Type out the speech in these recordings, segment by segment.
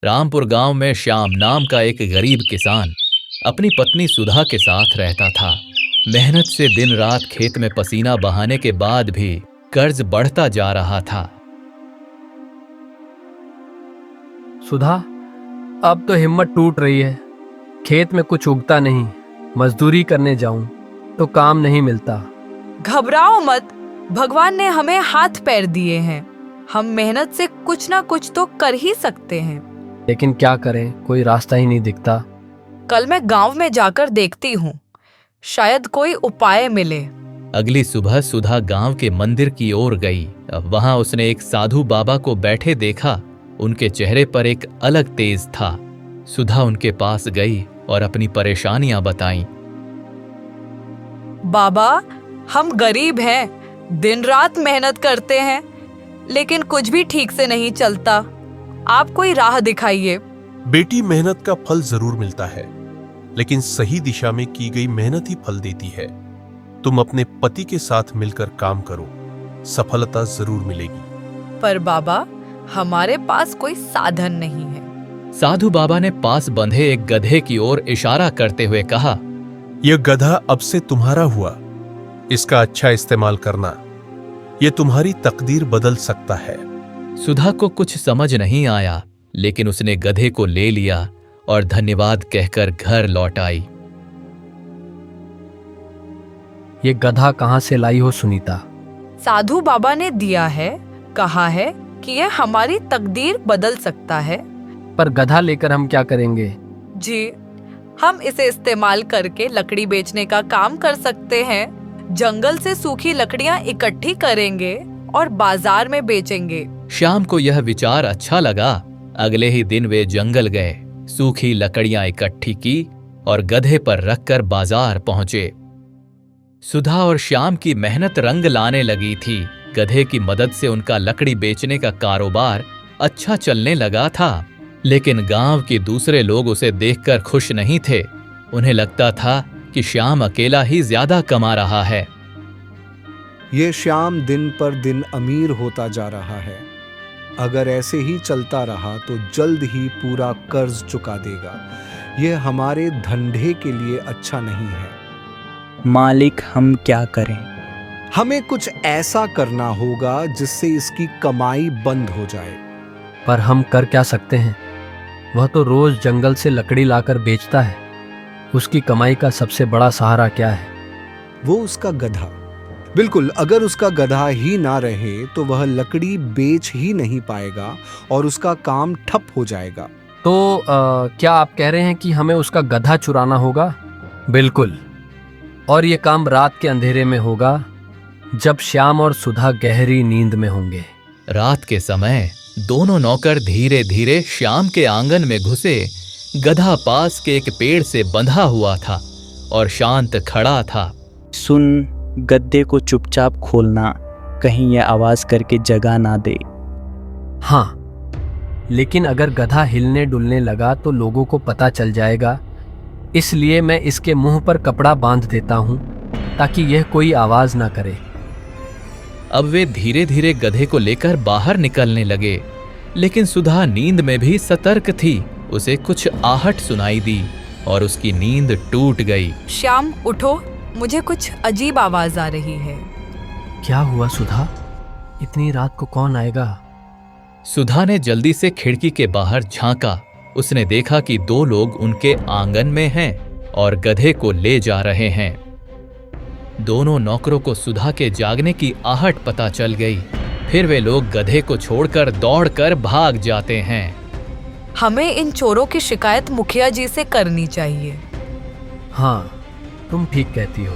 रामपुर गांव में श्याम नाम का एक गरीब किसान अपनी पत्नी सुधा के साथ रहता था। मेहनत से दिन रात खेत में पसीना बहाने के बाद भी कर्ज बढ़ता जा रहा था। सुधा, अब तो हिम्मत टूट रही है। खेत में कुछ उगता नहीं, मजदूरी करने जाऊं तो काम नहीं मिलता। घबराओ मत, भगवान ने हमें हाथ पैर दिए हैं। हम मेहनत से कुछ ना कुछ तो कर ही सकते हैं। लेकिन क्या करें, कोई रास्ता ही नहीं दिखता। कल मैं गांव में जाकर देखती हूँ, शायद कोई उपाय मिले। अगली सुबह सुधा गांव के मंदिर की ओर गई। वहां उसने एक साधु बाबा को बैठे देखा। उनके चेहरे पर एक अलग तेज था। सुधा उनके पास गई और अपनी परेशानियां बताईं। बाबा, हम गरीब हैं, दिन रात मेहनत करते हैं, लेकिन कुछ भी ठीक से नहीं चलता। आप कोई राह दिखाइए। बेटी, मेहनत का फल जरूर मिलता है, लेकिन सही दिशा में की गई मेहनत ही फल देती है। तुम अपने पति के साथ मिलकर काम करो, सफलता जरूर मिलेगी। पर बाबा, हमारे पास कोई साधन नहीं है। साधु बाबा ने पास बंधे एक गधे की ओर इशारा करते हुए कहा, यह गधा अब से तुम्हारा हुआ। इसका अच्छा इस्तेमाल करना, यह तुम्हारी तकदीर बदल सकता है। सुधा को कुछ समझ नहीं आया, लेकिन उसने गधे को ले लिया और धन्यवाद कहकर घर लौट आई। ये गधा कहाँ से लाई हो सुनीता? साधु बाबा ने दिया है, कहा है कि यह हमारी तकदीर बदल सकता है। पर गधा लेकर हम क्या करेंगे? जी, हम इसे इस्तेमाल करके लकड़ी बेचने का काम कर सकते हैं। जंगल से सूखी लकड़ियां इकट्ठी करेंगे और बाजार में बेचेंगे। श्याम को यह विचार अच्छा लगा। अगले ही दिन वे जंगल गए, सूखी लकड़ियां इकट्ठी की और गधे पर रखकर बाजार पहुंचे। सुधा और श्याम की मेहनत रंग लाने लगी थी। गधे की मदद से उनका लकड़ी बेचने का कारोबार अच्छा चलने लगा था, लेकिन गांव के दूसरे लोग उसे देखकर खुश नहीं थे। उन्हें लगता था कि श्याम अकेला ही ज्यादा कमा रहा है। ये श्याम दिन पर दिन अमीर होता जा रहा है। अगर ऐसे ही चलता रहा तो जल्द ही पूरा कर्ज चुका देगा। यह हमारे धंधे के लिए अच्छा नहीं है। मालिक, हम क्या करें? हमें कुछ ऐसा करना होगा जिससे इसकी कमाई बंद हो जाए। पर हम कर क्या सकते हैं? वह तो रोज जंगल से लकड़ी लाकर बेचता है। उसकी कमाई का सबसे बड़ा सहारा क्या है? वो उसका गधा। बिल्कुल, अगर उसका गधा ही ना रहे तो वह लकड़ी बेच ही नहीं पाएगा और उसका काम ठप हो जाएगा। तो क्या आप कह रहे हैं कि हमें उसका गधा चुराना होगा? बिल्कुल, और ये काम रात के अंधेरे में होगा, जब श्याम और सुधा गहरी नींद में होंगे। रात के समय दोनों नौकर धीरे धीरे श्याम के आंगन में घुसे। गधा पास के एक पेड़ से बंधा हुआ था और शांत खड़ा था। सुन, गद्दे को चुपचाप खोलना, कहीं यह आवाज करके जगा ना दे। हाँ, लेकिन अगर गधा हिलने डुलने लगा तो लोगों को पता चल जाएगा। इसलिए मैं इसके मुंह पर कपड़ा बांध देता हूं ताकि यह कोई आवाज ना करे। अब वे धीरे धीरे गधे को लेकर बाहर निकलने लगे, लेकिन सुधा नींद में भी सतर्क थी। उसे कुछ आहट सुनाई दी और उसकी नींद टूट गई। श्याम, उठो, मुझे कुछ अजीब आवाज आ रही है। क्या हुआ सुधा? इतनी रात को कौन आएगा? सुधा ने जल्दी से खिड़की के बाहर झांका। उसने देखा कि दो लोग उनके आंगन में हैं और गधे को ले जा रहे हैं। दोनों नौकरों को सुधा के जागने की आहट पता चल गई। फिर वे लोग गधे को छोड़कर दौड़कर भाग जाते हैं। हमें इन चोरों की शिकायत मुखिया जी से करनी चाहिए। हाँ, तुम ठीक कहती हो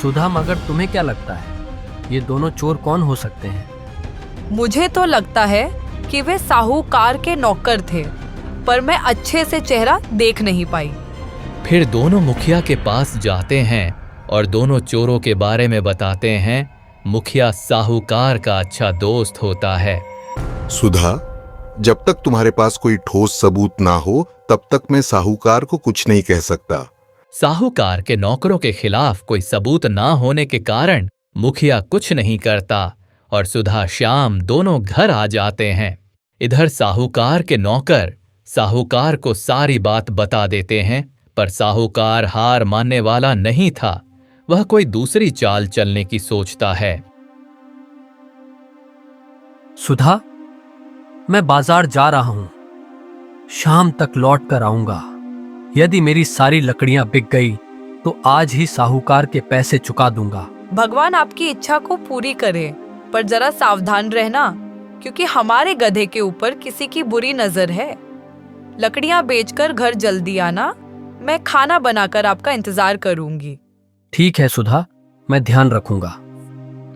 सुधा, मगर तुम्हें क्या लगता है ये दोनों चोर कौन हो सकते हैं? मुझे तो लगता है कि वे साहूकार के नौकर थे, पर मैं अच्छे से चेहरा देख नहीं पाई। फिर दोनों मुखिया के पास जाते हैं और दोनों चोरों के बारे में बताते हैं। मुखिया साहूकार का अच्छा दोस्त होता है। सुधा, जब तक तुम्हारे पास कोई ठोस सबूत ना हो तब तक मैं साहूकार को कुछ नहीं कह सकता। साहूकार के नौकरों के खिलाफ कोई सबूत ना होने के कारण मुखिया कुछ नहीं करता और सुधा श्याम दोनों घर आ जाते हैं। इधर साहूकार के नौकर साहूकार को सारी बात बता देते हैं, पर साहूकार हार मानने वाला नहीं था। वह कोई दूसरी चाल चलने की सोचता है। सुधा, मैं बाजार जा रहा हूं, शाम तक लौट कर आऊंगा। यदि मेरी सारी लकड़ियां बिक गई तो आज ही साहूकार के पैसे चुका दूंगा। भगवान आपकी इच्छा को पूरी करे, पर जरा सावधान रहना, क्योंकि हमारे गधे के ऊपर किसी की बुरी नजर है। लकड़ियां बेचकर घर जल्दी आना, मैं खाना बनाकर आपका इंतजार करूंगी। ठीक है सुधा, मैं ध्यान रखूंगा।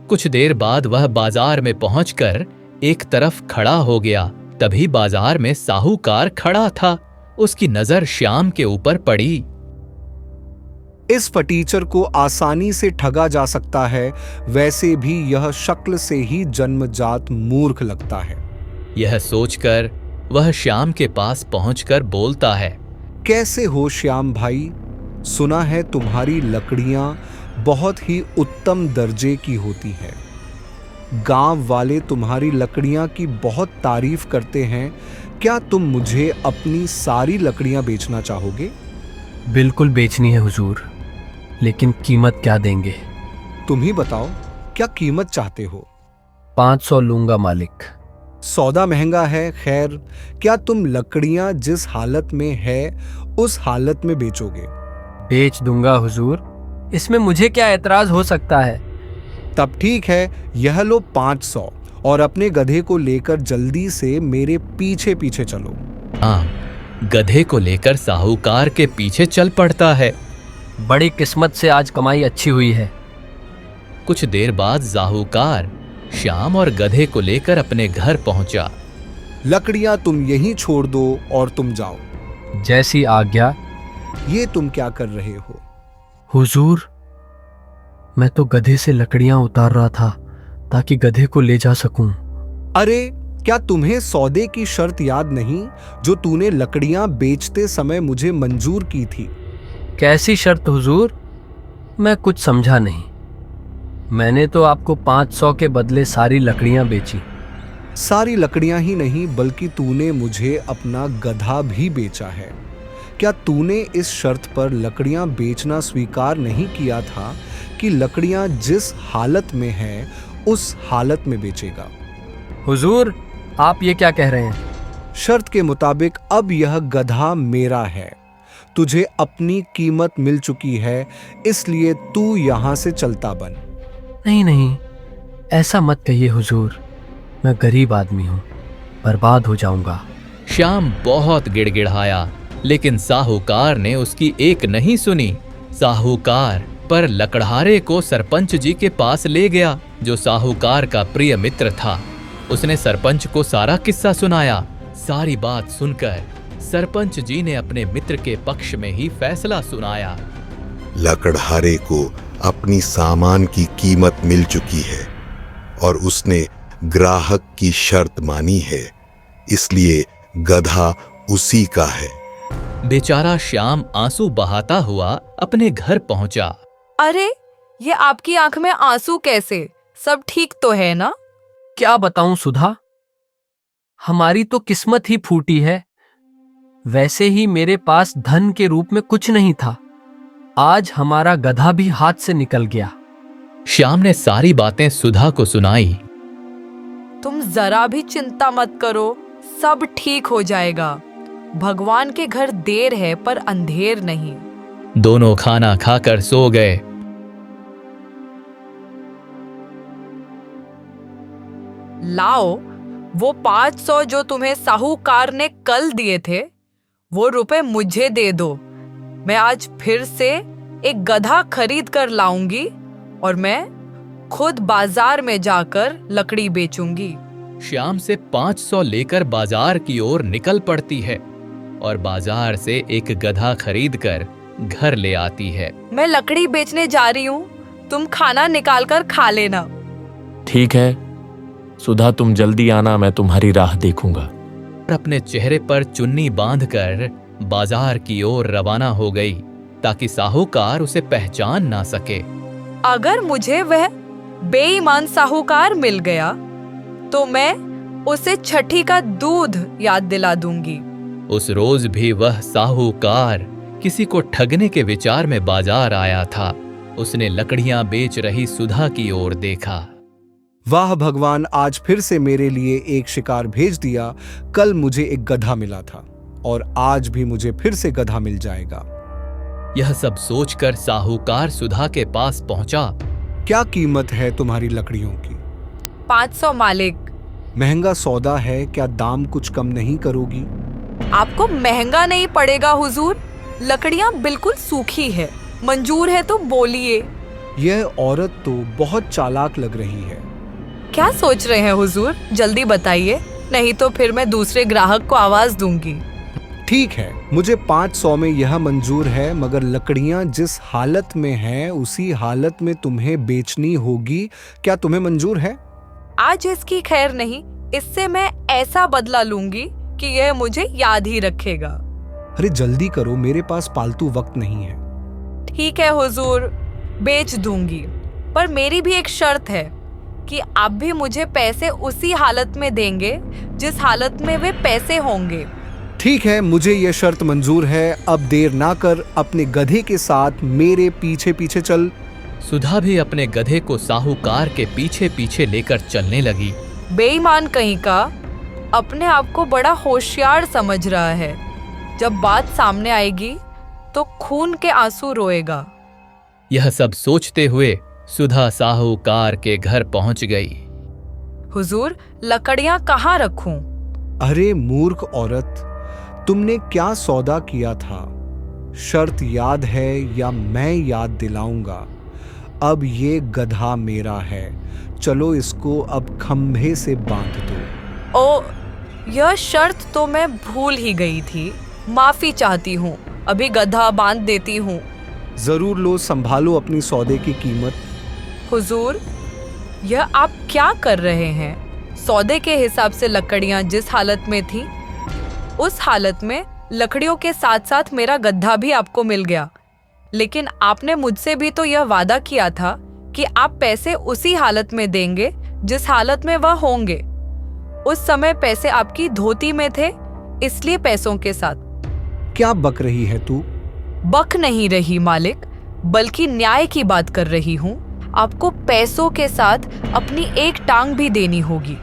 कुछ देर बाद वह बाजार में पहुंचकर एक तरफ खड़ा हो गया। तभी बाजार में साहूकार खड़ा था। उसकी नजर श्याम के ऊपर पड़ी। इस फटीचर को आसानी से ठगा जा सकता है, वैसे भी यह शक्ल से ही जन्मजात मूर्ख लगता है। यह सोचकर वह श्याम के पास पहुंचकर बोलता है, कैसे हो श्याम भाई? सुना है तुम्हारी लकड़ियां बहुत ही उत्तम दर्जे की होती है। गांव वाले तुम्हारी लकड़ियां की बहुत तारीफ करते हैं। क्या तुम मुझे अपनी सारी लकड़ियां बेचना चाहोगे? बिल्कुल बेचनी है हुजूर, लेकिन कीमत क्या देंगे? तुम ही बताओ, क्या कीमत चाहते हो? 500 लूंगा मालिक। सौदा महंगा है, खैर क्या तुम लकड़ियां जिस हालत में है उस हालत में बेचोगे? बेच दूंगा हुजूर, इसमें मुझे क्या एतराज हो सकता है? तब ठीक है, यह लो 500 और अपने गधे को लेकर जल्दी से मेरे पीछे पीछे चलो। हाँ, गधे को लेकर साहूकार के पीछे चल पड़ता है। बड़ी किस्मत से आज कमाई अच्छी हुई है। कुछ देर बाद साहूकार श्याम और गधे को लेकर अपने घर पहुंचा। लकड़ियां तुम यहीं छोड़ दो और तुम जाओ। जैसी आज्ञा। ये तुम क्या कर रहे हो? हुजूर, मैं तो गधे से लकड़ियां उतार रहा था ताकि गधे को ले जा सकूं। अरे, क्या तुम्हें सौदे की शर्त याद नहीं जो तूने लकड़ियां बेचते समय मुझे मंजूर की थी? कैसी शर्त हुजूर? मैं कुछ समझा नहीं। मैंने तो आपको 500 के बदले सारी लकड़ियां बेची। सारी लकड़ियां ही नहीं, बल्कि तूने मुझे अपना गधा भी बेचा है। क्या तूने इस शर्त पर लकड़ियां बेचना स्वीकार नहीं किया था कि लकड़ियां जिस हालत में है उस हालत में बेचेगा? हुजूर, आप ये क्या कह रहे हैं? शर्त के मुताबिक अब यह गधा मेरा है। तुझे अपनी कीमत मिल चुकी है, इसलिए तू यहां से चलता बन। नहीं नहीं, ऐसा मत कहिए हुजूर, मैं गरीब आदमी हूं, बर्बाद हो जाऊंगा। श्याम बहुत गिड़गिड़ाया, लेकिन साहूकार ने उसकी एक नहीं सुनी। साहूकार पर लकड़हारे को सरपंच जी के पास ले गया, जो साहूकार का प्रिय मित्र था। उसने सरपंच को सारा किस्सा सुनाया। सारी बात सुनकर सरपंच जी ने अपने मित्र के पक्ष में ही फैसला सुनाया। लकड़हारे को अपनी सामान की कीमत मिल चुकी है और उसने ग्राहक की शर्त मानी है, इसलिए गधा उसी का है। बेचारा श्याम आंसू बहाता हुआ अपने घर पहुंचा। अरे, ये आपकी आंख में आंसू कैसे? सब ठीक तो है ना? क्या बताऊं सुधा, हमारी तो किस्मत ही फूटी है। वैसे ही मेरे पास धन के रूप में कुछ नहीं था। आज हमारा गधा भी हाथ से निकल गया। श्याम ने सारी बातें सुधा को सुनाई। तुम जरा भी चिंता मत करो, सब ठीक हो जाएगा। भगवान के घर देर है पर अंधेर नहीं। दोनों खाना खाकर सो गए। लाओ, वो 500 जो तुम्हें साहूकार ने कल दिए थे, वो रुपए मुझे दे दो। मैं आज फिर से एक गधा खरीद कर लाऊंगी और मैं खुद बाजार में जाकर लकड़ी बेचूंगी। श्याम से 500 लेकर बाजार की ओर निकल पड़ती है और बाजार से एक गधा खरीदकर घर ले आती है। मैं लकड़ी बेचने जा रही हूँ, तुम खाना निकाल कर खा लेना। ठीक है सुधा, तुम जल्दी आना, मैं तुम्हारी राह देखूंगा। अपने चेहरे पर चुन्नी बांधकर बाजार की ओर रवाना हो गई, ताकि साहूकार उसे पहचान ना सके। अगर मुझे वह बेईमान साहूकार मिल गया तो मैं उसे छठी का दूध याद दिला दूंगी। उस रोज भी वह साहूकार किसी को ठगने के विचार में बाजार आया था। उसने लकड़ियां बेच रही सुधा की ओर देखा। वाह भगवान, आज फिर से मेरे लिए एक शिकार भेज दिया। कल मुझे एक गधा मिला था और आज भी मुझे फिर से गधा मिल जाएगा। यह सब सोचकर साहूकार सुधा के पास पहुंचा। क्या कीमत है तुम्हारी लकड़ियों की? 500 मालिक। महंगा सौदा है, क्या दाम कुछ कम नहीं करोगी? आपको महंगा नहीं पड़ेगा हुजूर, लकड़ियां बिल्कुल सूखी है, मंजूर है तो बोलिए। यह औरत तो बहुत चालाक लग रही है। क्या सोच रहे हैं हुजूर, जल्दी बताइए, नहीं तो फिर मैं दूसरे ग्राहक को आवाज दूंगी। ठीक है, मुझे 500 में यह मंजूर है, मगर लकड़ियां जिस हालत में हैं उसी हालत में तुम्हें बेचनी होगी। क्या तुम्हें मंजूर है? आज इसकी खैर नहीं, इससे मैं ऐसा बदला लूंगी कि यह मुझे याद ही रखेगा। अरे जल्दी करो, मेरे पास पालतू वक्त नहीं है। ठीक है हुजूर, बेच दूंगी, पर मेरी भी एक शर्त है कि आप भी मुझे पैसे उसी हालत में देंगे जिस हालत में वे पैसे होंगे। ठीक है, मुझे यह शर्त मंजूर है। अब देर ना कर, अपने गधे के साथ मेरे पीछे पीछे चल। सुधा भी अपने गधे को साहूकार के पीछे पीछे लेकर चलने लगी। बेईमान कहीं का, अपने आप को बड़ा होशियार समझ रहा है। जब बात सामने आएगी तो खून के आंसू रोएगा। यह सब सोचते हुए सुधा साहूकार के घर पहुंच गई। हुजूर, लकड़ियां कहाँ रखूं? अरे मूर्ख औरत, तुमने क्या सौदा किया था? शर्त याद है या मैं याद दिलाऊंगा? अब ये गधा मेरा है, चलो इसको अब खंभे से बांध दो। ओ, यह शर्त तो मैं भूल ही गई थी, माफी चाहती हूँ। अभी गधा बांध देती हूँ। जरूर लो, संभालो अपनी सौदे की कीमत। हुजूर, यह आप क्या कर रहे हैं? सौदे के हिसाब से लकड़ियां जिस हालत में थी उस हालत में लकड़ियों के साथ साथ मेरा गधा भी आपको मिल गया। लेकिन आपने मुझसे भी तो यह वादा किया था कि आप पैसे उसी हालत में देंगे जिस हालत में वह होंगे। उस समय पैसे आपकी धोती में थे, इसलिए पैसों के साथ। क्या बक रही है तू? बक नहीं रही मालिक, बल्कि न्याय की बात कर रही हूँ। आपको पैसों के साथ अपनी एक टांग भी देनी होगी।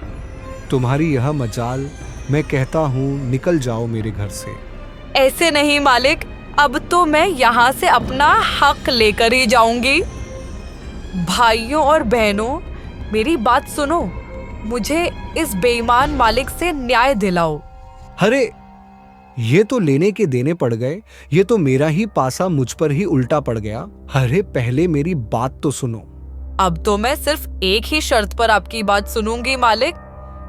तुम्हारी यह मजाल, मैं कहता हूँ निकल जाओ मेरे घर से। ऐसे नहीं मालिक, अब तो मैं यहाँ से अपना हक लेकर ही जाऊंगी। भाइयों और बहनों, मेरी बात सुनो, मुझे इस बेईमान मालिक से न्याय दिलाओ। अरे ये तो लेने के देने पड़ गए, ये तो मेरा ही पासा मुझ पर ही उल्टा पड़ गया। अरे पहले मेरी बात तो सुनो। अब तो मैं सिर्फ एक ही शर्त पर आपकी बात सुनूंगी मालिक,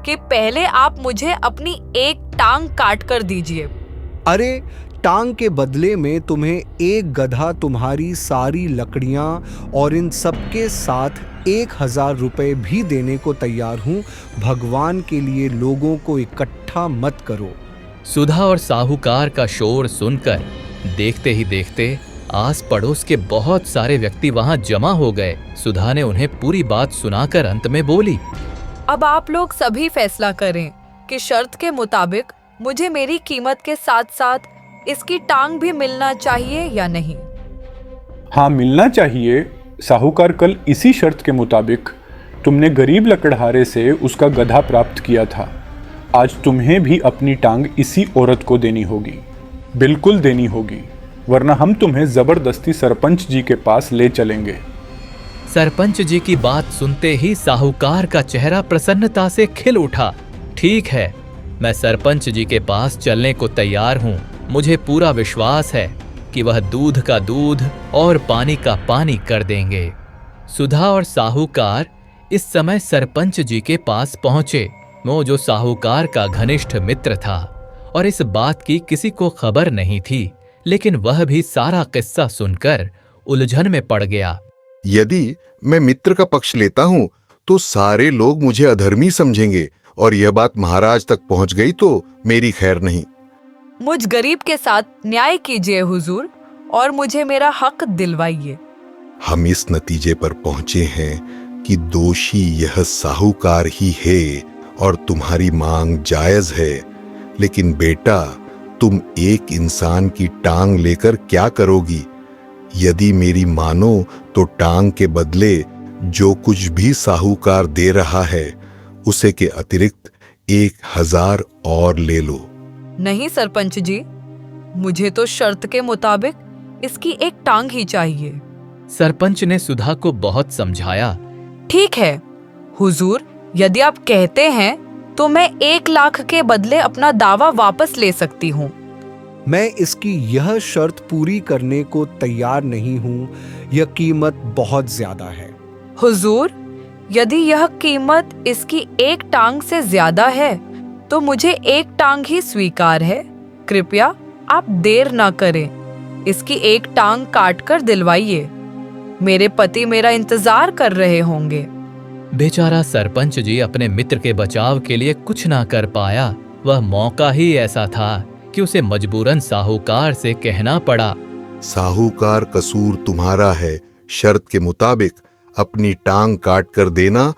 कि पहले आप मुझे अपनी एक टांग काट कर दीजिए। अरे टांग के बदले में तुम्हें एक गधा, तुम्हारी सारी लकड़ियां और इन सबके साथ 1000 रुपए भी देने को तैयार हूं। भगवान के लिए लोगों को इकट्ठा मत करो। सुधा और साहूकार का शोर सुनकर देखते ही देखते आस पड़ोस के बहुत सारे व्यक्ति वहां जमा हो गए। सुधा ने उन्हें पूरी बात सुनाकर अंत में बोली, अब आप लोग सभी फैसला करें कि शर्त के मुताबिक मुझे मेरी कीमत के साथ साथ इसकी टांग भी मिलना चाहिए या नहीं। हाँ, मिलना चाहिए। साहूकार, कल इसी शर्त के मुताबिक तुमने गरीब लकड़हारे से उसका गधा प्राप्त किया था। आज तुम्हें भी अपनी टांग इसी औरत को देनी होगी, बिल्कुल देनी होगी, वरना हम तुम्हें जबरदस्ती सरपंच जी के पास ले चलेंगे। सरपंच जी की बात सुनते ही साहूकार का चेहरा प्रसन्नता से खिल उठा। ठीक है, मैं सरपंच जी के पास चलने को तैयार हूँ। मुझे पूरा विश्वास है कि वह दूध का दूध और पानी का पानी कर देंगे। सुधा और साहूकार इस समय सरपंच जी के पास पहुंचे। वो जो साहूकार का घनिष्ठ मित्र था और इस बात की किसी को खबर नहीं थी, लेकिन वह भी सारा किस्सा सुनकर उलझन में पड़ गया। यदि मैं मित्र का पक्ष लेता हूं तो सारे लोग मुझे अधर्मी समझेंगे और यह बात महाराज तक पहुंच गई तो मेरी खैर नहीं। मुझ गरीब के साथ न्याय कीजिए हुजूर, और मुझे मेरा हक दिलवाइए। हम इस नतीजे पर पहुंचे हैं कि दोषी यह साहूकार ही है और तुम्हारी मांग जायज है, लेकिन बेटा तुम एक इंसान की टांग लेकर क्या करोगी? यदि मेरी मानो तो टांग के बदले जो कुछ भी साहूकार दे रहा है उसे के अतिरिक्त 1000 और ले लो। नहीं सरपंच जी, मुझे तो शर्त के मुताबिक इसकी एक टांग ही चाहिए। सरपंच ने सुधा को बहुत समझाया। ठीक है हुजूर, यदि आप कहते हैं तो मैं 1 लाख के बदले अपना दावा वापस ले सकती हूँ। मैं इसकी यह शर्त पूरी करने को तैयार नहीं हूँ, यह कीमत बहुत ज्यादा है। हुजूर, यदि यह कीमत इसकी 1 टांग से ज्यादा है तो मुझे 1 टांग ही स्वीकार है। कृपया आप देर ना करें, इसकी 1 टांग काट कर दिलवाइए। मेरे पति मेरा इंतजार कर रहे होंगे। बेचारा सरपंच जी अपने मित्र के बचाव के लिए कुछ ना कर पाया। वह मौका ही ऐसा था कि उसे मजबूरन साहूकार से कहना पड़ा। साहूकार, कसूर तुम्हारा है। शर्त के मुताबिक अपनी टांग काट कर देना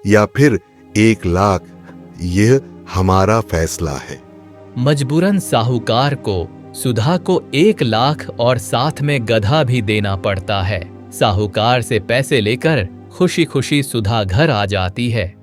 या फिर 1 लाख, यह हमारा फैसला है। मजबूरन साहूकार को सुधा को 1 लाख और साथ में गधा भी देना पड़ता है। साहूकार से पैसे लेकर खुशी खुशी सुधा घर आ जाती है।